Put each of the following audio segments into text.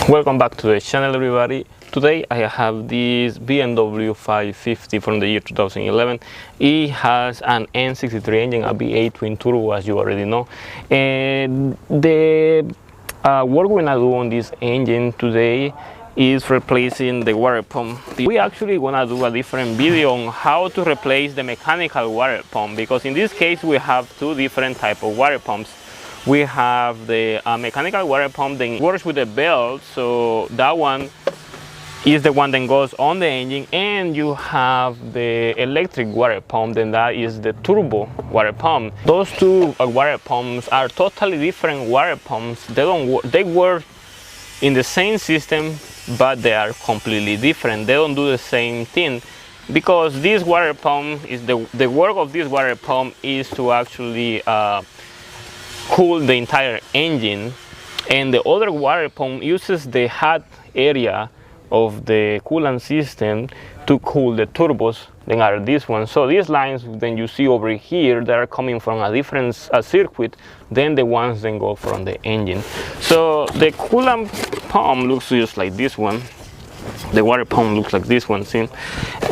Welcome back to the channel, everybody. Today I have this BMW 550 from the year 2011. It has an N63 engine, a V8 twin turbo, as you already know. And the work we're gonna do on this engine today is replacing the water pump. We actually gonna do a different video on how to replace the mechanical water pump, because in this case we have two different type of water pumps. We have the mechanical water pump that works with the belt, so that one is the one that goes on the engine, and you have the electric water pump, then that is the turbo water pump. Those two water pumps are totally different water pumps. They work in the same system, but they are completely different. They don't do the same thing, because this water pump is the work of this water pump is to actually cool the entire engine, and the other water pump uses the hot area of the coolant system to cool the turbos than are this one. So these lines then you see over here, that are coming from a different circuit than the ones that go from the engine. So the coolant pump looks just like this one. The water pump looks like this one, see?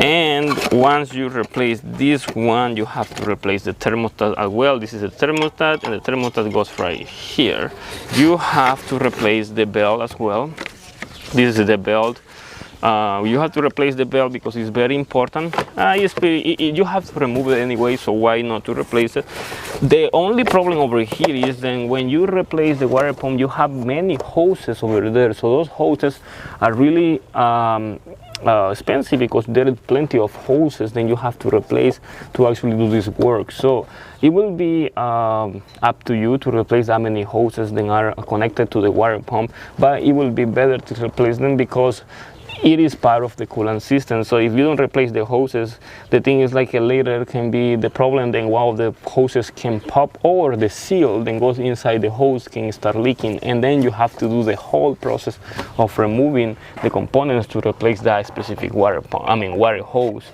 And once you replace this one, you have to replace the thermostat as well. This is the thermostat, and the thermostat goes right here. You have to replace the belt as well. This is the belt. You have to replace the belt because it's very important. You have to remove it anyway, so why not to replace it? The only problem over here is then when you replace the water pump, you have many hoses over there. So those hoses are really expensive, because there is plenty of hoses then you have to replace to actually do this work. So it will be up to you to replace that many hoses that are connected to the water pump, but it will be better to replace them because it is part of the coolant system. So if you don't replace the hoses, the thing is like later can be the problem, then one of the hoses can pop, or the seal then goes inside the hose can start leaking, and then you have to do the whole process of removing the components to replace that specific water hose.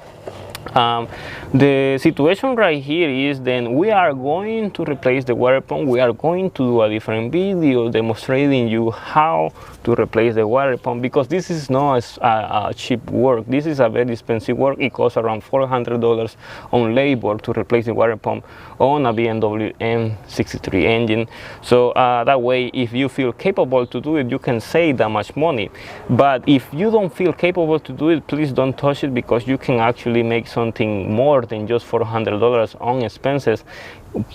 The situation right here is then we are going to replace the water pump. We are going to do a different video demonstrating you how to replace the water pump, because this is not a cheap work. This is a very expensive work. It costs around $400 on labor to replace the water pump on a BMW N63 engine. So that way, if you feel capable to do it, you can save that much money. But if you don't feel capable to do it, please don't touch it, because you can actually make something more than just $400 on expenses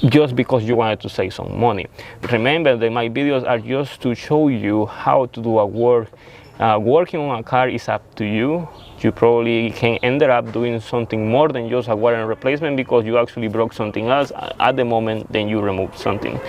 just because you wanted to save some money. Remember that my videos are just to show you how to do a work. Working on a car is up to you. You probably can end up doing something more than just a water replacement, because you actually broke something else at the moment, then you removed something.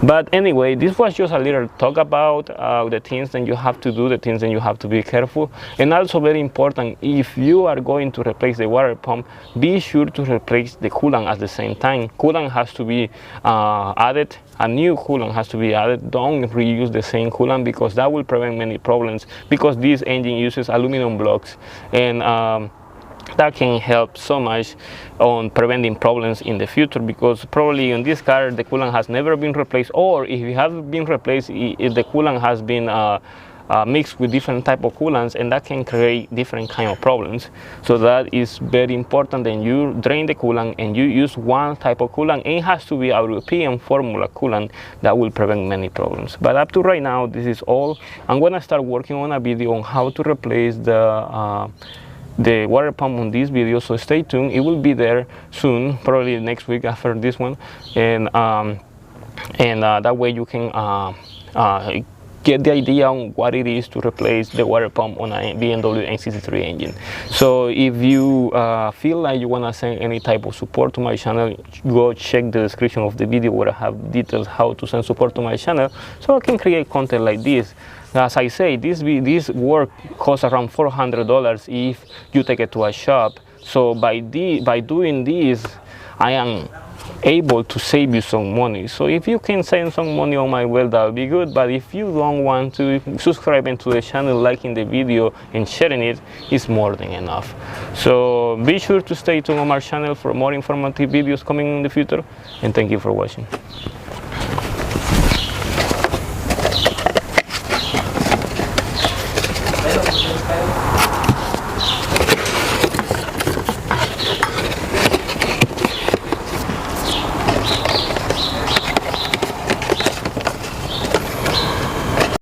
But anyway, this was just a little talk about the things that you have to do, the things that you have to be careful. And also very important, if you are going to replace the water pump, be sure to replace the coolant at the same time. Coolant has to be added. A new coolant has to be added. Don't reuse the same coolant, because that will prevent many problems, because this engine uses aluminum blocks, and that can help so much on preventing problems in the future, because probably in this car the coolant has never been replaced, or if it has been replaced, if the coolant has been mixed with different type of coolants, and that can create different kind of problems. So that is very important. Then you drain the coolant and you use one type of coolant, and it has to be a European formula coolant. That will prevent many problems. But up to right now, this is all. I'm gonna start working on a video on how to replace the water pump on this video, so stay tuned. It will be there soon, probably next week after this one, and that way you can get the idea on what it is to replace the water pump on a BMW N63 engine. So if you feel like you want to send any type of support to my channel, go check the description of the video where I have details how to send support to my channel, so I can create content like this. As I say, this work costs around $400 if you take it to a shop. So by doing this, I am able to save you some money. So if you can save some money on my well, that will be good. But if you don't want to, subscribing to the channel, liking the video and sharing it is more than enough. So be sure to stay tuned on our channel for more informative videos coming in the future, and thank you for watching.